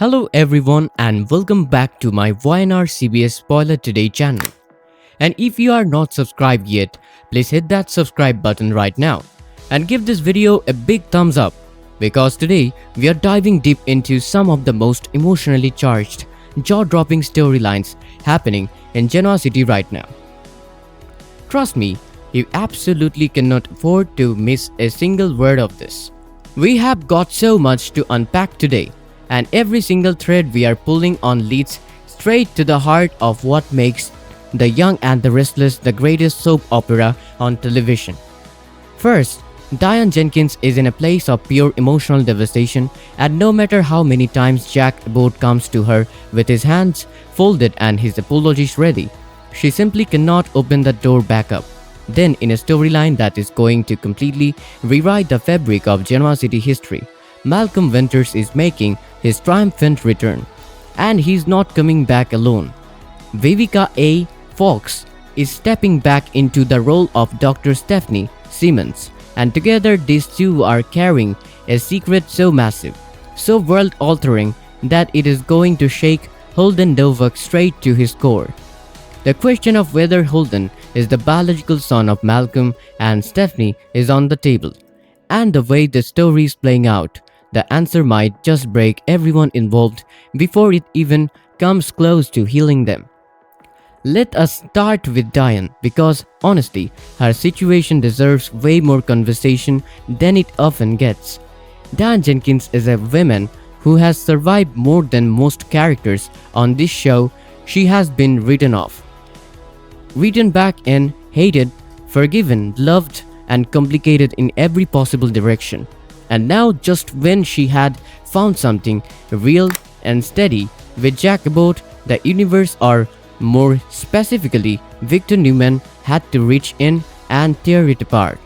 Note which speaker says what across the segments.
Speaker 1: Hello everyone and welcome back to my YNR CBS Spoiler Today channel. And if you are not subscribed yet, please hit that subscribe button right now and give this video a big thumbs up because today we are diving deep into some of the most emotionally charged, jaw-dropping storylines happening in Genoa City right now. Trust me, you absolutely cannot afford to miss a single word of this. We have got so much to unpack today, and every single thread we are pulling on leads straight to the heart of what makes The Young and the Restless the greatest soap opera on television. First, Diane Jenkins is in a place of pure emotional devastation, and no matter how many times Jack Abbott comes to her with his hands folded and his apologies ready, she simply cannot open the door back up. Then, in a storyline that is going to completely rewrite the fabric of Genoa City history, Malcolm Winters is making his triumphant return, and he's not coming back alone. Vivica A. Fox is stepping back into the role of Dr. Stephanie Simmons, and together these two are carrying a secret so massive, so world-altering that it is going to shake Holden Novak straight to his core. The question of whether Holden is the biological son of Malcolm and Stephanie is on the table, and the way the story is playing out, the answer might just break everyone involved before it even comes close to healing them. Let us start with Diane because honestly, her situation deserves way more conversation than it often gets. Diane Jenkins is a woman who has survived more than most characters on this show. She has been written off, written back in, hated, forgiven, loved, and complicated in every possible direction. And now, just when she had found something real and steady with Jack Abbott, the universe, or more specifically, Victor Newman, had to reach in and tear it apart.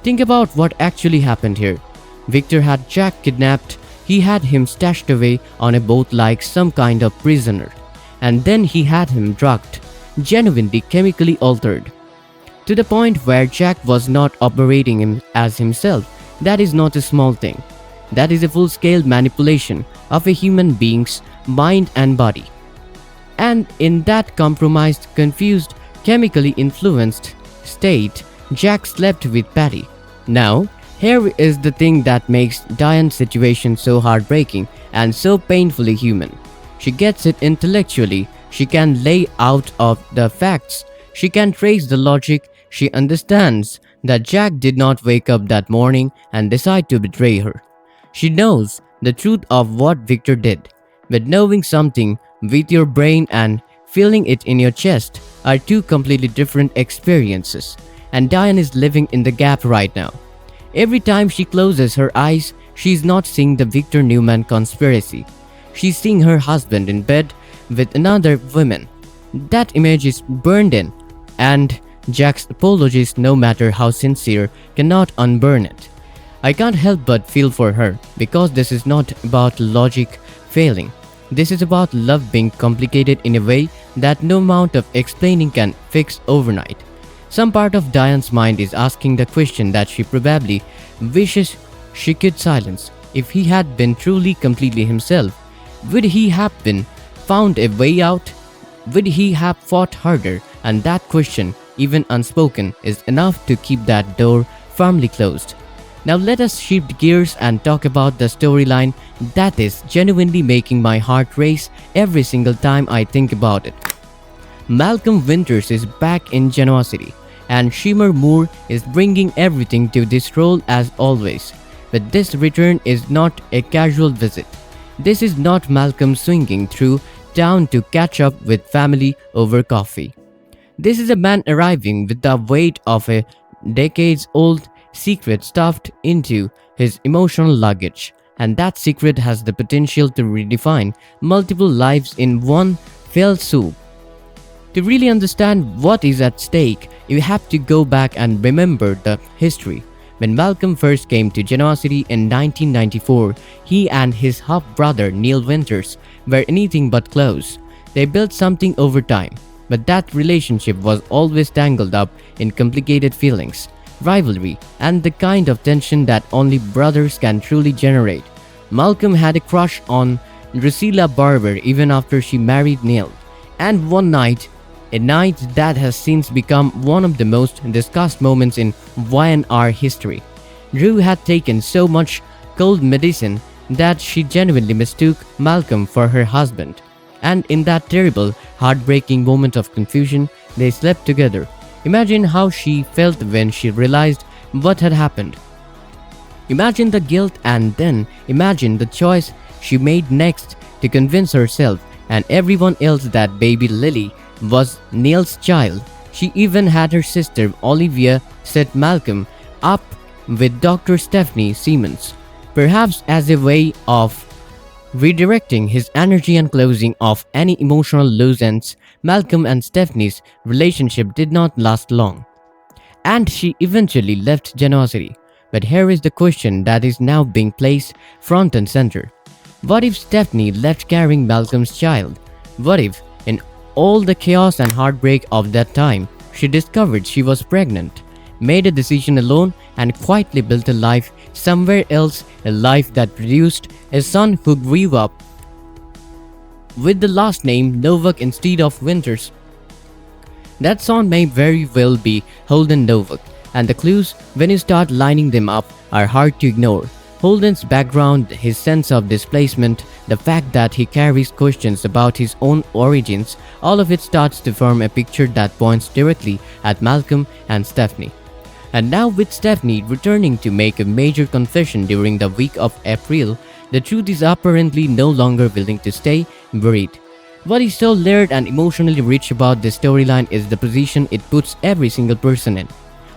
Speaker 1: Think about what actually happened here. Victor had Jack kidnapped, he had him stashed away on a boat like some kind of prisoner, and then he had him drugged, genuinely chemically altered, to the point where Jack was not operating him as himself. That is not a small thing. That is a full-scale manipulation of a human being's mind and body. And in that compromised, confused, chemically influenced state, Jack slept with Patty. Now, here is the thing that makes Diane's situation so heartbreaking and so painfully human. She gets it intellectually, she can lay out of the facts, she can trace the logic, she understands that Jack did not wake up that morning and decide to betray her. She knows the truth of what Victor did, but knowing something with your brain and feeling it in your chest are two completely different experiences, and Diane is living in the gap right now. Every time she closes her eyes, she's not seeing the Victor Newman conspiracy. She's seeing her husband in bed with another woman. That image is burned in, and Jack's apologies, no matter how sincere, cannot unburn it. I can't help but feel for her because this is not about logic failing. This is about love being complicated in a way that no amount of explaining can fix overnight. Some part of Diane's mind is asking the question that she probably wishes she could silence. If he had been truly completely himself, would he have been found a way out? Would he have fought harder? And that question, even unspoken, is enough to keep that door firmly closed. Now let us shift gears and talk about the storyline that is genuinely making my heart race every single time I think about it. Malcolm Winters is back in Genoa City, and Shimmer Moore is bringing everything to this role as always. But this return is not a casual visit. This is not Malcolm swinging through town to catch up with family over coffee. This is a man arriving with the weight of a decades-old secret stuffed into his emotional luggage, and that secret has the potential to redefine multiple lives in one fell swoop. To really understand what is at stake, you have to go back and remember the history. When Malcolm first came to Genoa City in 1994, he and his half-brother Neil Winters were anything but close. They built something over time, but that relationship was always tangled up in complicated feelings, rivalry, and the kind of tension that only brothers can truly generate. Malcolm had a crush on Drusilla Barber even after she married Neil. And one night, a night that has since become one of the most discussed moments in Y&R history. Drew had taken so much cold medicine that she genuinely mistook Malcolm for her husband. And in that terrible, heartbreaking moment of confusion, they slept together. Imagine how she felt when she realized what had happened. Imagine the guilt, and then imagine the choice she made next to convince herself and everyone else that baby Lily was Neil's child. She even had her sister Olivia set Malcolm up with Dr. Stephanie Siemens, perhaps as a way of redirecting his energy and closing off any emotional loose ends. Malcolm and Stephanie's relationship did not last long, and she eventually left Genoa City. But here is the question that is now being placed front and center. What if Stephanie left carrying Malcolm's child? What if, in all the chaos and heartbreak of that time, she discovered she was pregnant, made a decision alone, and quietly built a life somewhere else, a life that produced a son who grew up with the last name Novak instead of Winters? That son may very well be Holden Novak, and the clues, when you start lining them up, are hard to ignore. Holden's background, his sense of displacement, the fact that he carries questions about his own origins, all of it starts to form a picture that points directly at Malcolm and Stephanie. And now with Stephanie returning to make a major confession during the week of April, the truth is apparently no longer willing to stay buried. What is so layered and emotionally rich about this storyline is the position it puts every single person in.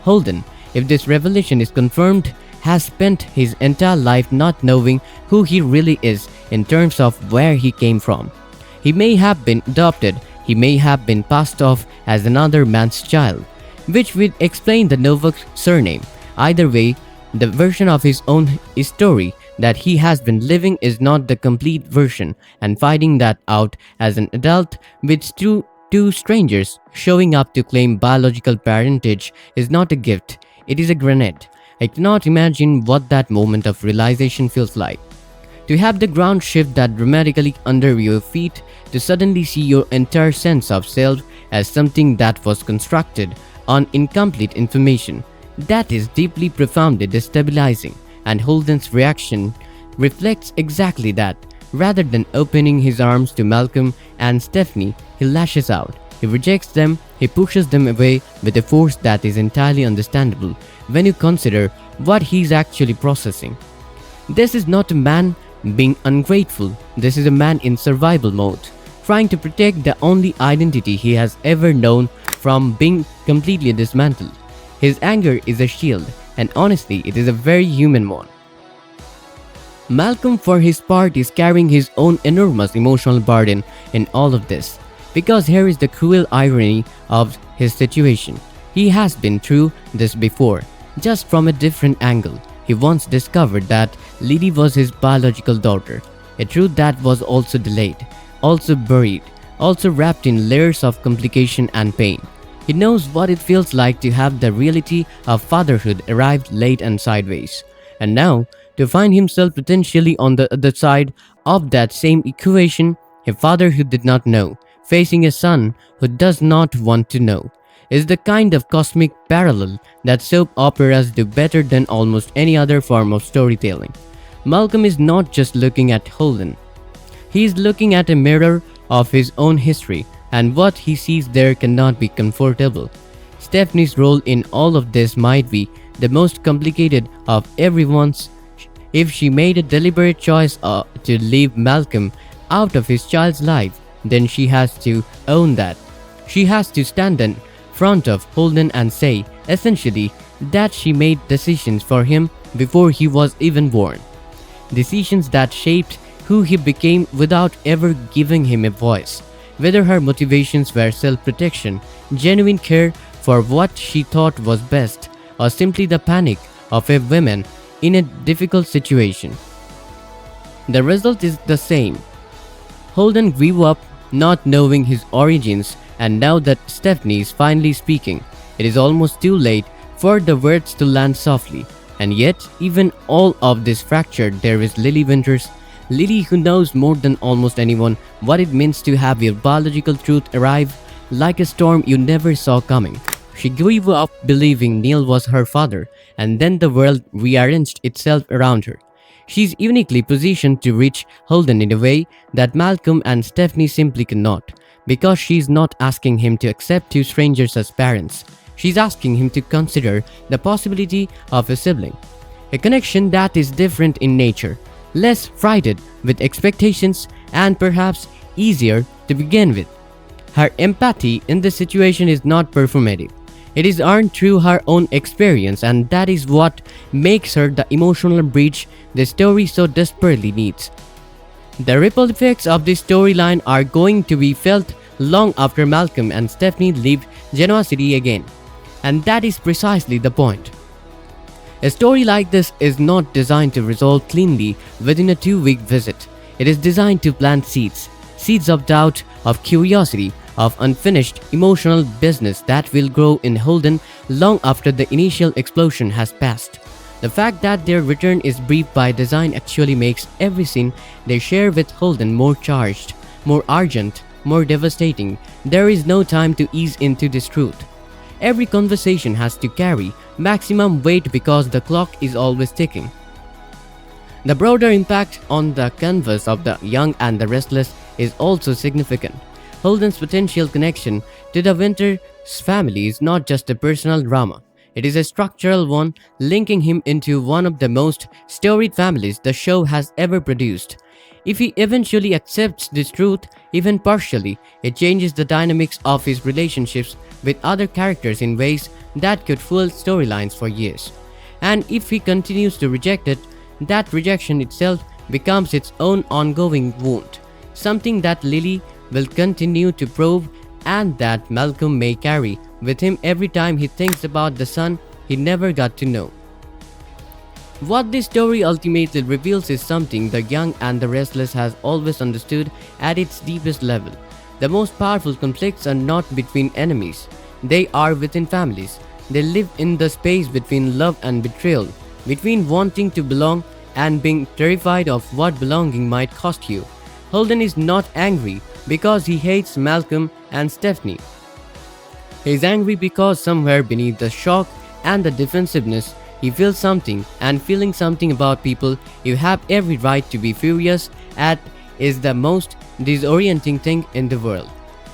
Speaker 1: Holden, if this revelation is confirmed, has spent his entire life not knowing who he really is in terms of where he came from. He may have been adopted, he may have been passed off as another man's child, which would explain the Novak surname. Either way, the version of his own story that he has been living is not the complete version, and finding that out as an adult with two strangers showing up to claim biological parentage is not a gift, it is a grenade. I cannot imagine what that moment of realization feels like. To have the ground shift that dramatically under your feet, to suddenly see your entire sense of self as something that was constructed on incomplete information, that is deeply profoundly destabilizing, and Holden's reaction reflects exactly that. Rather than opening his arms to Malcolm and Stephanie, he lashes out. He rejects them, he pushes them away with a force that is entirely understandable when you consider what he's actually processing. This is not a man being ungrateful, this is a man in survival mode, trying to protect the only identity he has ever known from being completely dismantled. His anger is a shield, and honestly, it is a very human one. Malcolm, for his part, is carrying his own enormous emotional burden in all of this. Because here is the cruel irony of his situation. He has been through this before, just from a different angle. He once discovered that Lily was his biological daughter, a truth that was also delayed, also buried, also wrapped in layers of complication and pain. He knows what it feels like to have the reality of fatherhood arrived late and sideways. And now, to find himself potentially on the other side of that same equation, a father who did not know, facing a son who does not want to know, is the kind of cosmic parallel that soap operas do better than almost any other form of storytelling. Malcolm is not just looking at Holden. He is looking at a mirror of his own history, and what he sees there cannot be comfortable. Stephanie's role in all of this might be the most complicated of everyone's. If she made a deliberate choice to leave Malcolm out of his child's life, then she has to own that. She has to stand in front of Holden and say, essentially, that she made decisions for him before he was even born. Decisions that shaped who he became without ever giving him a voice. Whether her motivations were self-protection, genuine care for what she thought was best, or simply the panic of a woman in a difficult situation. The result is the same. Holden grew up not knowing his origins, and now that Stephanie is finally speaking, it is almost too late for the words to land softly. And yet, even all of this fractured, there is Lily Winters. Lily, who knows more than almost anyone what it means to have your biological truth arrive like a storm you never saw coming. She grew up believing Neil was her father, and then the world rearranged itself around her. She's uniquely positioned to reach Holden in a way that Malcolm and Stephanie simply cannot, because she's not asking him to accept two strangers as parents. She's asking him to consider the possibility of a sibling, a connection that is different in nature, less freighted with expectations, and perhaps easier to begin with. Her empathy in this situation is not performative. It is earned through her own experience, and that is what makes her the emotional bridge the story so desperately needs. The ripple effects of this storyline are going to be felt long after Malcolm and Stephanie leave Genoa City again. And that is precisely the point. A story like this is not designed to resolve cleanly within a 2-week visit. It is designed to plant seeds, seeds of doubt, of curiosity, of unfinished emotional business that will grow in Holden long after the initial explosion has passed. The fact that their return is briefed by design actually makes every scene they share with Holden more charged, more urgent, more devastating. There is no time to ease into this truth. Every conversation has to carry maximum weight because the clock is always ticking. The broader impact on the canvas of The Young and the Restless is also significant. Holden's potential connection to the Winter's family is not just a personal drama. It is a structural one, linking him into one of the most storied families the show has ever produced. If he eventually accepts this truth, even partially, it changes the dynamics of his relationships with other characters in ways that could fuel storylines for years. And if he continues to reject it, that rejection itself becomes its own ongoing wound, something that Lily will continue to probe and that Malcolm may carry with him every time he thinks about the son he never got to know. What this story ultimately reveals is something The Young and the Restless has always understood at its deepest level. The most powerful conflicts are not between enemies, they are within families. They live in the space between love and betrayal, between wanting to belong and being terrified of what belonging might cost you. Holden is not angry because he hates Malcolm and Stephanie. He is angry because somewhere beneath the shock and the defensiveness, he feels something, and feeling something about people you have every right to be furious at is the most disorienting thing in the world.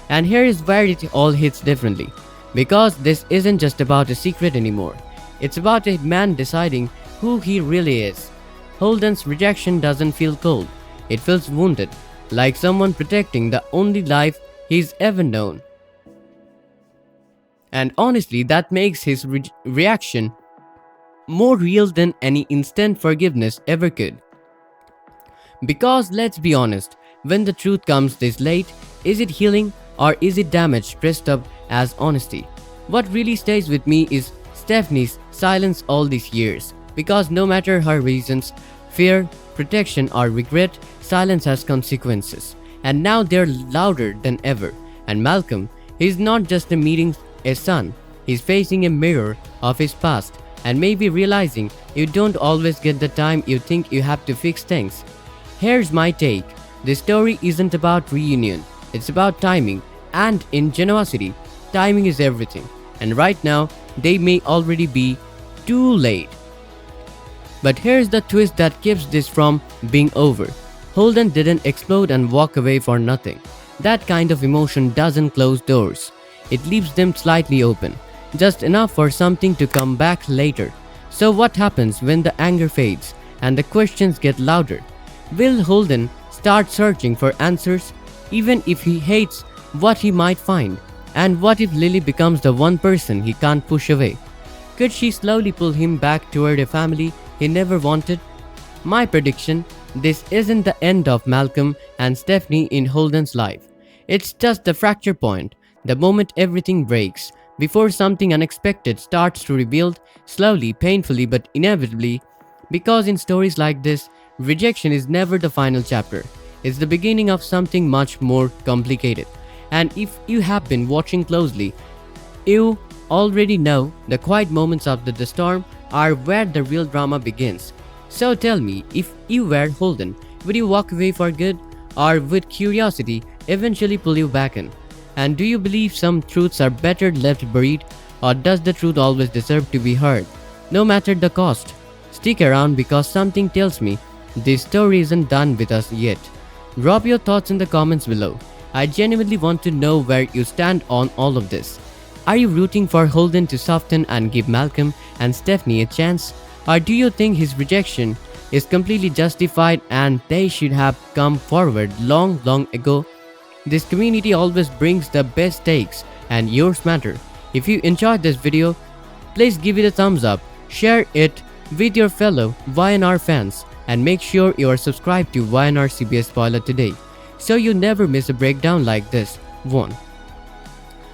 Speaker 1: And here is where it all hits differently. Because this isn't just about a secret anymore. It's about a man deciding who he really is. Holden's rejection doesn't feel cold. It feels wounded, like someone protecting the only life he's ever known. And honestly, that makes his reaction more real than any instant forgiveness ever could. Because let's be honest, when the truth comes this late, is it healing or is it damage dressed up as honesty? What really stays with me is Stephanie's silence all these years, because no matter her reasons, fear, protection or regret, silence has consequences, and now they're louder than ever. And Malcolm, he's not just meeting a son, he's facing a mirror of his past and maybe realizing you don't always get the time you think you have to fix things. Here's my take. This story isn't about reunion, it's about timing, and in Genoa City, timing is everything, and right now, they may already be too late. But here's the twist that keeps this from being over. Holden didn't explode and walk away for nothing. That kind of emotion doesn't close doors. It leaves them slightly open, just enough for something to come back later. So what happens when the anger fades and the questions get louder? Will Holden start searching for answers, even if he hates what he might find? And what if Lily becomes the one person he can't push away? Could she slowly pull him back toward a family he never wanted? My prediction, this isn't the end of Malcolm and Stephanie in Holden's life. It's just the fracture point, the moment everything breaks, before something unexpected starts to rebuild, slowly, painfully, but inevitably. Because in stories like this, rejection is never the final chapter. It's the beginning of something much more complicated. And if you have been watching closely, you already know the quiet moments of the storm are where the real drama begins. So tell me, if you were Holden, Would you walk away for good, or would curiosity eventually pull you back in? And do you believe some truths are better left buried, or does the truth always deserve to be heard, no matter the cost? Stick around because something tells me this story isn't done with us yet. Drop your thoughts in the comments below. I genuinely want to know where you stand on all of this. Are you rooting for Holden to soften and give Malcolm and Stephanie a chance? Or do you think his rejection is completely justified and they should have come forward long ago? This community always brings the best takes and yours matter. If you enjoyed this video, please give it a thumbs up, share it with your fellow YNR fans, and make sure you are subscribed to YNR CBS Spoiler today, so you never miss a breakdown like this one.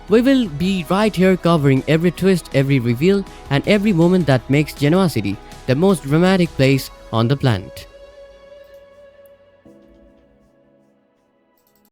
Speaker 1: We will be right here covering every twist, every reveal, and every moment that makes Genoa City the most dramatic place on the planet.